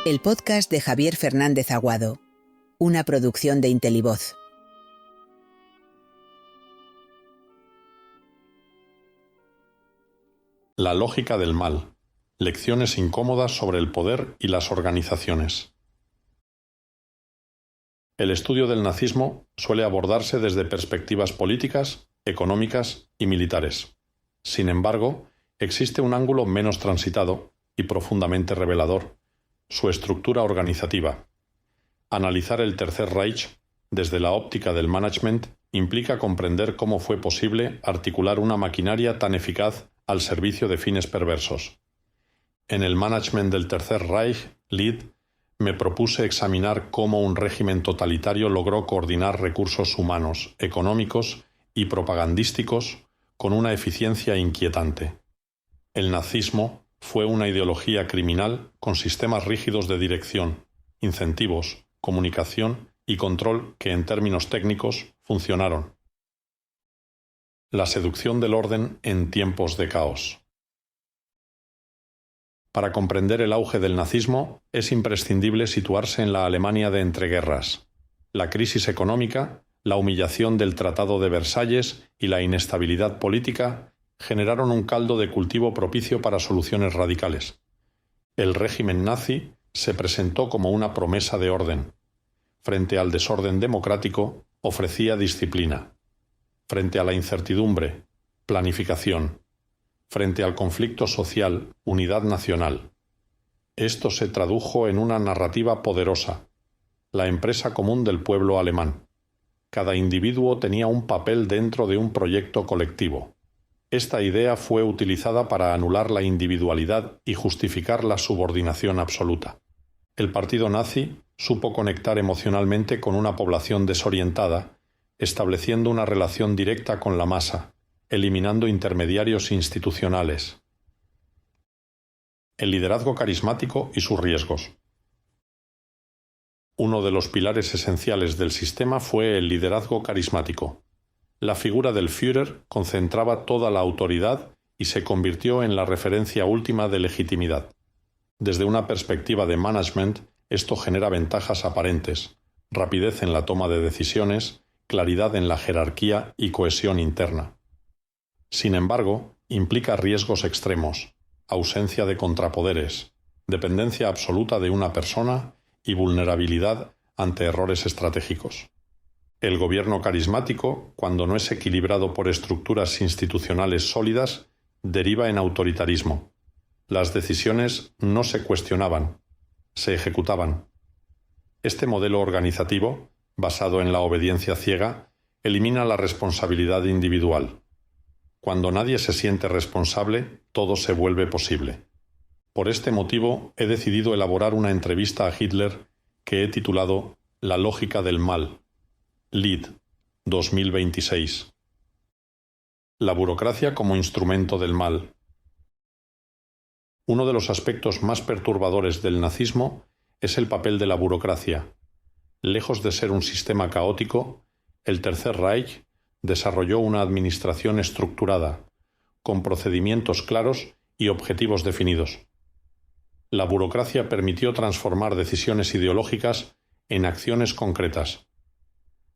El podcast de Javier Fernández Aguado, una producción de Intelivoz. La lógica del mal. Lecciones incómodas sobre el poder y las organizaciones. El estudio del nazismo suele abordarse desde perspectivas políticas, económicas y militares. Sin embargo, existe un ángulo menos transitado y profundamente revelador: su estructura organizativa. Analizar el Tercer Reich desde la óptica del management implica comprender cómo fue posible articular una maquinaria tan eficaz al servicio de fines perversos. En el management del Tercer Reich, Lead, me propuse examinar cómo un régimen totalitario logró coordinar recursos humanos, económicos y propagandísticos con una eficiencia inquietante. El nazismo fue una ideología criminal con sistemas rígidos de dirección, incentivos, comunicación y control que, en términos técnicos, funcionaron. La seducción del orden en tiempos de caos. Para comprender el auge del nazismo, es imprescindible situarse en la Alemania de entreguerras. La crisis económica, la humillación del Tratado de Versalles y la inestabilidad política generaron un caldo de cultivo propicio para soluciones radicales. El régimen nazi se presentó como una promesa de orden. Frente al desorden democrático, ofrecía disciplina. Frente a la incertidumbre, planificación. Frente al conflicto social, unidad nacional. Esto se tradujo en una narrativa poderosa: la empresa común del pueblo alemán. Cada individuo tenía un papel dentro de un proyecto colectivo. Esta idea fue utilizada para anular la individualidad y justificar la subordinación absoluta. El partido nazi supo conectar emocionalmente con una población desorientada, estableciendo una relación directa con la masa, eliminando intermediarios institucionales. El liderazgo carismático y sus riesgos. Uno de los pilares esenciales del sistema fue el liderazgo carismático. La figura del Führer concentraba toda la autoridad y se convirtió en la referencia última de legitimidad. Desde una perspectiva de management, esto genera ventajas aparentes: rapidez en la toma de decisiones, claridad en la jerarquía y cohesión interna. Sin embargo, implica riesgos extremos: ausencia de contrapoderes, dependencia absoluta de una persona y vulnerabilidad ante errores estratégicos. El gobierno carismático, cuando no es equilibrado por estructuras institucionales sólidas, deriva en autoritarismo. Las decisiones no se cuestionaban, se ejecutaban. Este modelo organizativo, basado en la obediencia ciega, elimina la responsabilidad individual. Cuando nadie se siente responsable, todo se vuelve posible. Por este motivo, he decidido elaborar una entrevista a Hitler que he titulado La lógica del mal. Lead, 2026. La burocracia como instrumento del mal. Uno de los aspectos más perturbadores del nazismo es el papel de la burocracia. Lejos de ser un sistema caótico, el Tercer Reich desarrolló una administración estructurada, con procedimientos claros y objetivos definidos. La burocracia permitió transformar decisiones ideológicas en acciones concretas.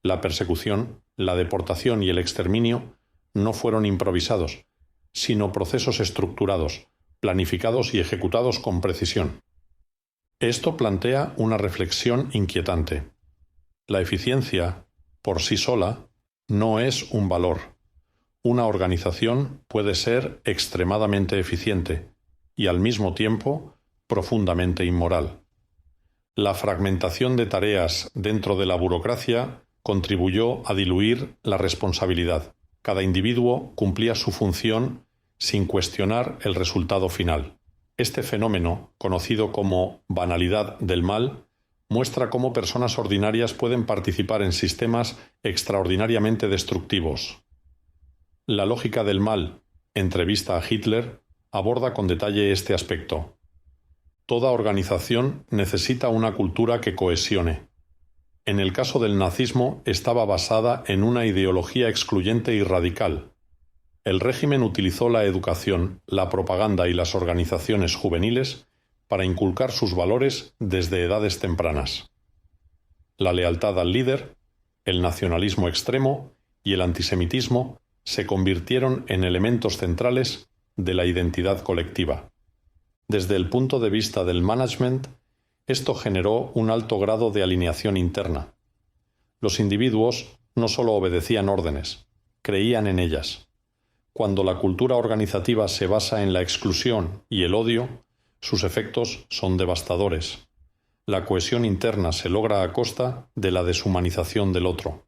La persecución, la deportación y el exterminio no fueron improvisados, sino procesos estructurados, planificados y ejecutados con precisión. Esto plantea una reflexión inquietante. La eficiencia, por sí sola, no es un valor. Una organización puede ser extremadamente eficiente y, al mismo tiempo, profundamente inmoral. La fragmentación de tareas dentro de la burocracia contribuyó a diluir la responsabilidad. Cada individuo cumplía su función sin cuestionar el resultado final. Este fenómeno, conocido como banalidad del mal, muestra cómo personas ordinarias pueden participar en sistemas extraordinariamente destructivos. La lógica del mal, entrevista a Hitler, aborda con detalle este aspecto. Toda organización necesita una cultura que cohesione. En el caso del nazismo, estaba basada en una ideología excluyente y radical. El régimen utilizó la educación, la propaganda y las organizaciones juveniles para inculcar sus valores desde edades tempranas. La lealtad al líder, el nacionalismo extremo y el antisemitismo se convirtieron en elementos centrales de la identidad colectiva. Desde el punto de vista del management, esto generó un alto grado de alineación interna. Los individuos no solo obedecían órdenes, creían en ellas. Cuando la cultura organizativa se basa en la exclusión y el odio, sus efectos son devastadores. La cohesión interna se logra a costa de la deshumanización del otro.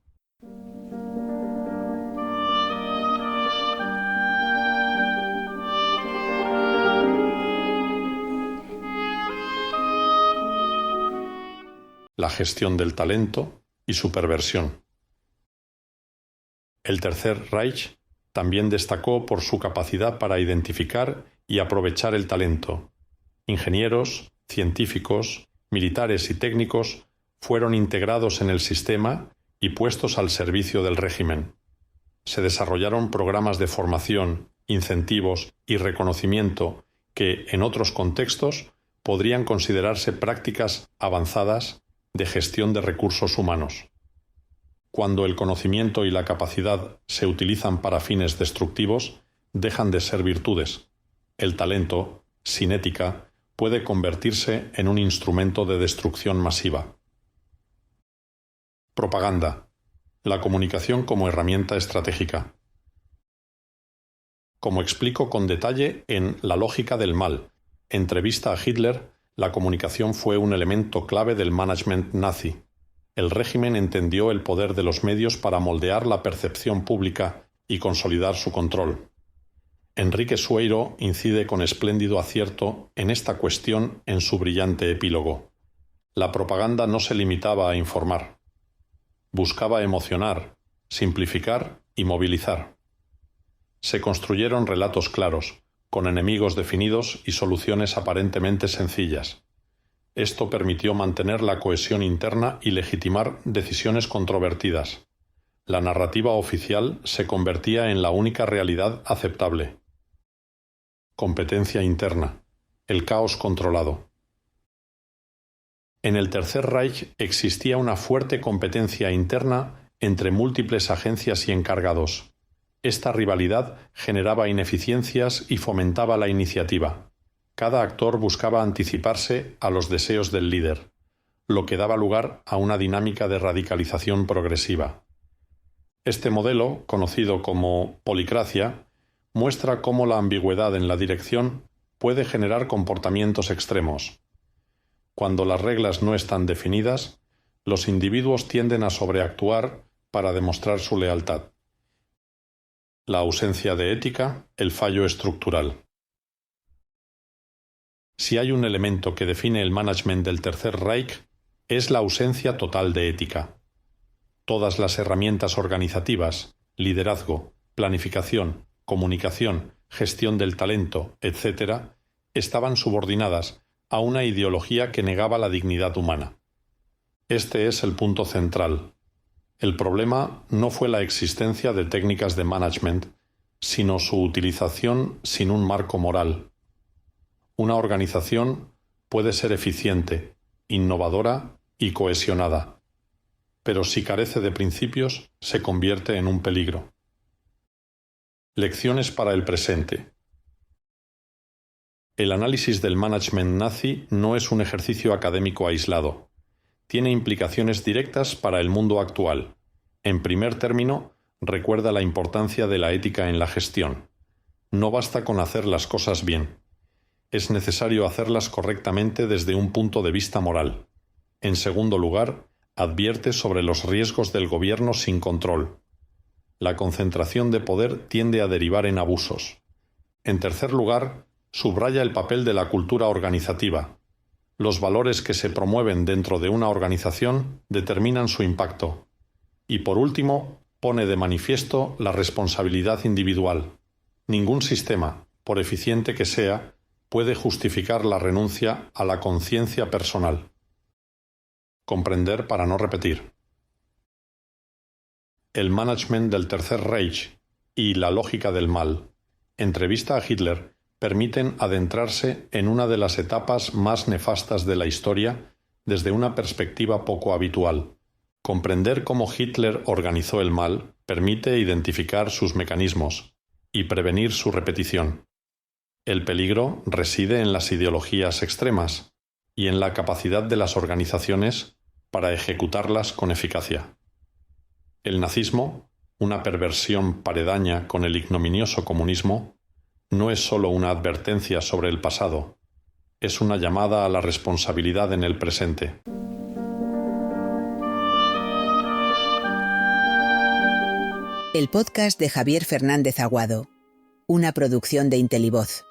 La gestión del talento y su perversión. El Tercer Reich también destacó por su capacidad para identificar y aprovechar el talento. Ingenieros, científicos, militares y técnicos fueron integrados en el sistema y puestos al servicio del régimen. Se desarrollaron programas de formación, incentivos y reconocimiento que, en otros contextos, podrían considerarse prácticas avanzadas de gestión de recursos humanos. Cuando el conocimiento y la capacidad se utilizan para fines destructivos, dejan de ser virtudes. El talento, sin ética, puede convertirse en un instrumento de destrucción masiva. Propaganda. La comunicación como herramienta estratégica. Como explico con detalle en La lógica del mal, entrevista a Hitler, la comunicación fue un elemento clave del management nazi. El régimen entendió el poder de los medios para moldear la percepción pública y consolidar su control. Enrique Sueiro incide con espléndido acierto en esta cuestión en su brillante epílogo. La propaganda no se limitaba a informar. Buscaba emocionar, simplificar y movilizar. Se construyeron relatos claros, con enemigos definidos y soluciones aparentemente sencillas. Esto permitió mantener la cohesión interna y legitimar decisiones controvertidas. La narrativa oficial se convertía en la única realidad aceptable. Competencia interna. El caos controlado. En el Tercer Reich existía una fuerte competencia interna entre múltiples agencias y encargados. Esta rivalidad generaba ineficiencias y fomentaba la iniciativa. Cada actor buscaba anticiparse a los deseos del líder, lo que daba lugar a una dinámica de radicalización progresiva. Este modelo, conocido como policracia, muestra cómo la ambigüedad en la dirección puede generar comportamientos extremos. Cuando las reglas no están definidas, los individuos tienden a sobreactuar para demostrar su lealtad. La ausencia de ética, el fallo estructural. Si hay un elemento que define el management del Tercer Reich, es la ausencia total de ética. Todas las herramientas organizativas, liderazgo, planificación, comunicación, gestión del talento, etc., estaban subordinadas a una ideología que negaba la dignidad humana. Este es el punto central. El problema no fue la existencia de técnicas de management, sino su utilización sin un marco moral. Una organización puede ser eficiente, innovadora y cohesionada, pero si carece de principios, se convierte en un peligro. Lecciones para el presente. El análisis del management nazi no es un ejercicio académico aislado. Tiene implicaciones directas para el mundo actual. En primer término, recuerda la importancia de la ética en la gestión. No basta con hacer las cosas bien. Es necesario hacerlas correctamente desde un punto de vista moral. En segundo lugar, advierte sobre los riesgos del gobierno sin control. La concentración de poder tiende a derivar en abusos. En tercer lugar, subraya el papel de la cultura organizativa. Los valores que se promueven dentro de una organización determinan su impacto. Y por último, pone de manifiesto la responsabilidad individual. Ningún sistema, por eficiente que sea, puede justificar la renuncia a la conciencia personal. Comprender para no repetir. El management del Tercer Reich y la lógica del mal. Entrevista a Hitler, permiten adentrarse en una de las etapas más nefastas de la historia desde una perspectiva poco habitual. Comprender cómo Hitler organizó el mal permite identificar sus mecanismos y prevenir su repetición. El peligro reside en las ideologías extremas y en la capacidad de las organizaciones para ejecutarlas con eficacia. El nazismo, una perversión paredaña con el ignominioso comunismo, no es sólo una advertencia sobre el pasado, es una llamada a la responsabilidad en el presente. El podcast de Javier Fernández Aguado, una producción de Intelivoz.